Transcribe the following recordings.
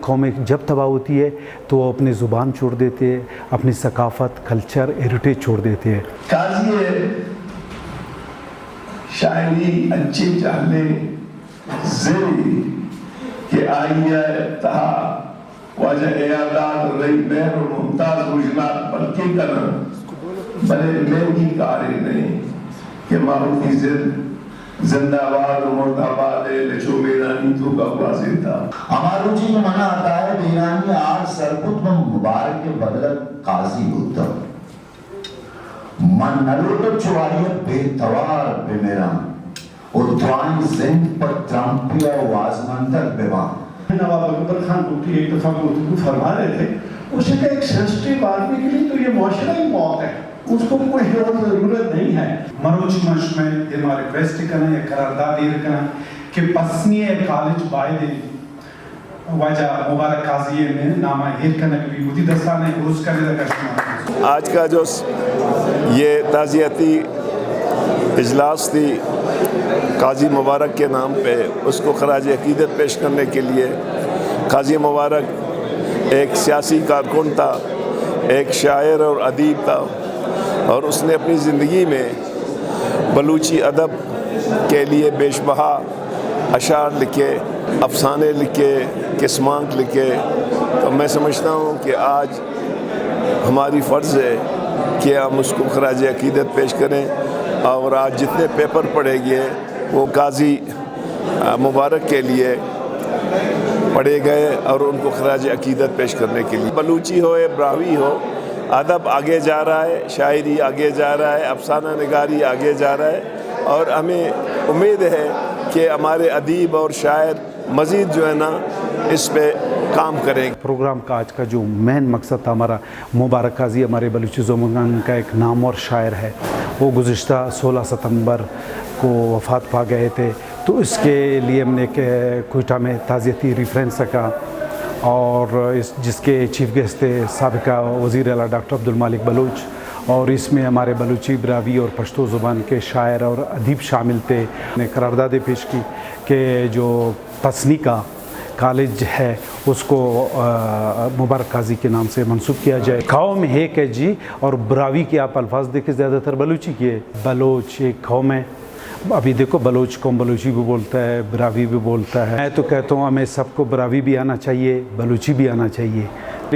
قومیں جب تباہ ہوتی ہے تو وہ اپنی زبان چھوڑ دیتے ہیں، اپنی ثقافت، کلچر، ہیریٹیج چھوڑ دیتے ہیں۔ قاضی شاعری اچھی چاہنے زیری کہ آئیہ تہا واجہ ایاداد رئی مہر و ممتاز وجنات بلکہ کرن بلے مہنگی کاری نہیں کہ معروفی زندہ آباد و مرد آباد ہے لچو میرا نیتو کا واضح تھا۔ ہمارو جی میں منع آتا ہے بیرانی آر سرپت میں مبارک بدلت قاضی ہوتا من نلو تو چوائیت بے توار بے میرا اور دعائیں زند پر ترمپیا وازمندر بیوان۔ نواب اکبر خان بھٹی ایک دفعہ گفتگو فرما رہے تھے، اسے کہ ایک سینسٹیو آدمی کے لیے تو یہ معاشرہ ہی موت ہے، اس کو کوئی اور ضرورت نہیں ہے۔ مروچ منش میں یہ ریکویسٹ کرنا یا قرارداد یہ کرنا کہ پسنی کالج بائی واجہ مبارک قاضی میں نامہ ہیر کرنا بھی بودی دستانے عرض کرنے لگا شمار۔ آج کا جو یہ تعزیتی اجلاس تھی قاضی مبارک کے نام پہ، اس کو خراج عقیدت پیش کرنے کے لیے قاضی مبارک ایک سیاسی کارکن تھا، ایک شاعر اور ادیب تھا، اور اس نے اپنی زندگی میں بلوچی ادب کے لیے بیش بہا اشعار لکھے، افسانے لکھے، قسمانک لکھے۔ تو میں سمجھتا ہوں کہ آج ہماری فرض ہے کہ ہم اس کو خراج عقیدت پیش کریں، اور آج جتنے پیپر پڑھے گئے وہ قاضی مبارک کے لیے پڑھے گئے اور ان کو خراج عقیدت پیش کرنے کے لیے۔ بلوچی ہو یا براہوی ہو، ادب آگے جا رہا ہے، شاعری آگے جا رہا ہے، افسانہ نگاری آگے جا رہا ہے، اور ہمیں امید ہے کہ ہمارے ادیب اور شاعر مزید جو ہے نا اس پہ کام کریں۔ پروگرام کا آج کا جو مین مقصد تھا ہمارا، مبارک قاضی ہمارے بلوچی زبان کا ایک نامور شاعر ہے، وہ گزشتہ 16 ستمبر کو وفات پا گئے تھے، تو اس کے لیے ہم نے کوئٹہ میں تعزیتی ریفرنس رکھا، اور جس کے چیف گیسٹ تھے سابقہ وزیر اعلیٰ ڈاکٹر عبدالمالک بلوچ، اور اس میں ہمارے بلوچی، براہوی اور پشتو زبان کے شاعر اور ادیب شامل تھے۔ نے قراردادیں پیش کی کہ جو پسنی کا کالج ہے اس کو مبارک قاضی کے نام سے منسوب کیا جائے۔ قوم ہے کہ جی، اور براہوی کے آپ الفاظ دیکھیں زیادہ تر بلوچی کے، بلوچ ایک قوم ہے۔ ابھی دیکھو بلوچ قوم بلوچی بھی بولتا ہے، براہوی بھی بولتا ہے۔ میں تو کہتا ہوں ہمیں سب کو براہوی بھی آنا چاہیے، بلوچی بھی آنا چاہیے۔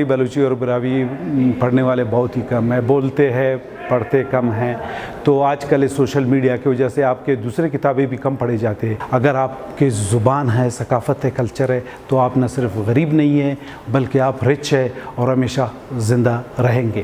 بلوچی اور براہوی پڑھنے والے بہت ہی کم ہیں، بولتے ہیں، پڑھتے کم ہیں، تو آج کل سوشل میڈیا کی وجہ سے آپ کے دوسرے کتابیں بھی کم پڑھے جاتے ہیں۔ اگر آپ کی زبان ہے، ثقافت ہے، کلچر ہے، تو آپ نہ صرف غریب نہیں ہیں بلکہ آپ رچ ہے اور ہمیشہ زندہ رہیں گے۔